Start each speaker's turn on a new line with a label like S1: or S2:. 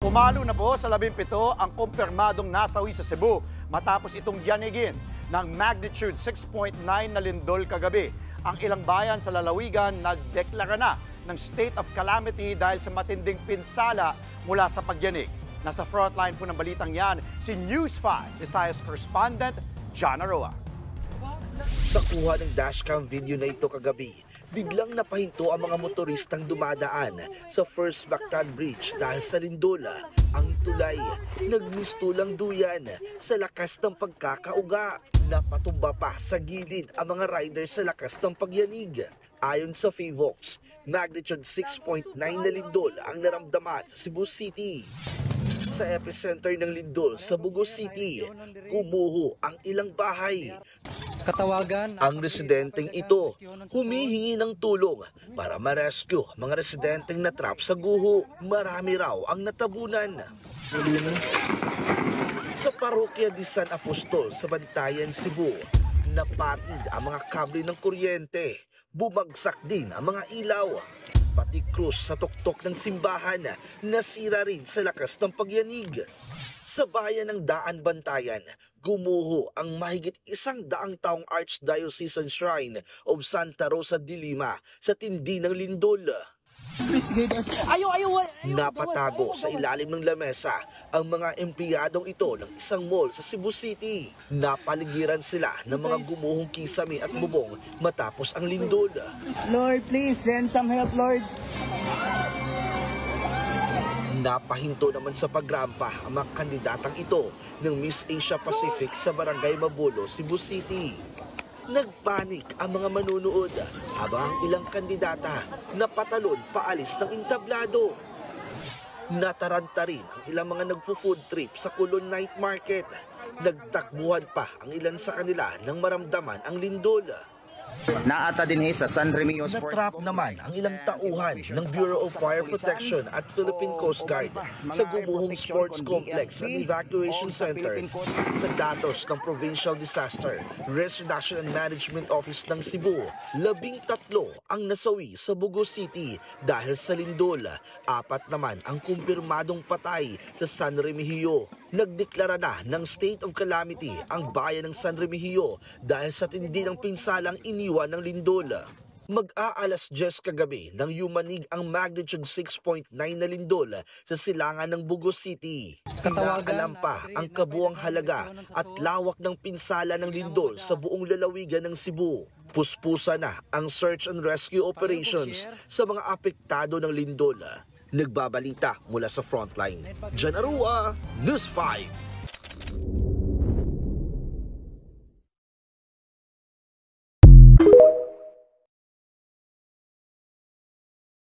S1: Pumalo na po sa 17 ang kumpirmadong nasawi sa Cebu matapos itong yanigin ng magnitude 6.9 na lindol kagabi. Ang ilang bayan sa lalawigan nagdeklara na ng state of calamity dahil sa matinding pinsala mula sa pagyanig. Nasa frontline po ng balitang yan si News 5 Visayas correspondent John Aroa.
S2: Sa kuha ng dashcam video na ito kagabi, biglang napahinto ang mga motoristang dumadaan sa First Mactan Bridge dahil sa lindola. Ang tulay, nagmistulang duyan sa lakas ng pagkakauga. Napatumba pa sa gilid ang mga riders sa lakas ng pagyanig. Ayon sa FAVOX, magnitude 6.9 na lindol ang naramdaman sa Cebu City. Sa epicenter ng lindol sa Bugo City, gumuho ang ilang bahay.
S3: Katawagan
S2: Ang residenteng ito humihingi ng tulong para ma-rescue mga residenteng natrap sa guho. Marami raw ang natabunan. Sa parokya di San Apostol sa Bantayan, Cebu, napatid ang mga kable ng kuryente. Bumagsak din ang mga ilaw. Pati krus sa tuktok ng simbahan nasira rin sa lakas ng pagyanig. Sa bayan ng Daan, Bantayan, gumuho ang mahigit 100 taong Archdiocesan Shrine of Santa Rosa de Lima sa tindi ng lindol. Napatago sa ilalim ng lamesa ang mga empleyadong ito ng isang mall sa Cebu City. Napaligiran sila ng mga gumuhong kisame at bubong matapos ang lindol.
S3: Lord, please send some help, Lord.
S2: Napahinto naman sa pagrampa ang mga kandidatang ito ng Miss Asia Pacific sa Barangay Mabolo, Cebu City. Nagpanik ang mga manunood habang ang ilang kandidata napatalon paalis ng entablado. Nataranta rin ang ilang mga nagfo-food trip sa Kulon Night Market. Nagtakbuhan pa ang ilan sa kanila nang maramdaman ang lindol.
S4: Naata din sa San Remigio Sports
S2: Natrap naman ang ilang tauhan ng Bureau of Fire Protection at Philippine Coast Guard sa gumuhong sports complex at evacuation center. Sa datos ng Provincial Disaster Risk Reduction and Management Office ng Cebu, 13 ang nasawi sa Bugo City dahil sa lindol. 4 naman ang kumpirmadong patay sa San Remigio. Nagdeklara na ng state of calamity ang bayan ng San Remigio dahil sa tindi ng pinsalang iniwan ng lindol. Mag-aalas 10 kagabi nang yumanig ang magnitude 6.9 na lindol sa silangan ng Bugo City. Inaalam pa ang kabuang halaga at lawak ng pinsala ng lindol sa buong lalawigan ng Cebu. Puspusa na ang search and rescue operations sa mga apektado ng lindol. Nagbabalita mula sa frontline. John Aroa, News 5.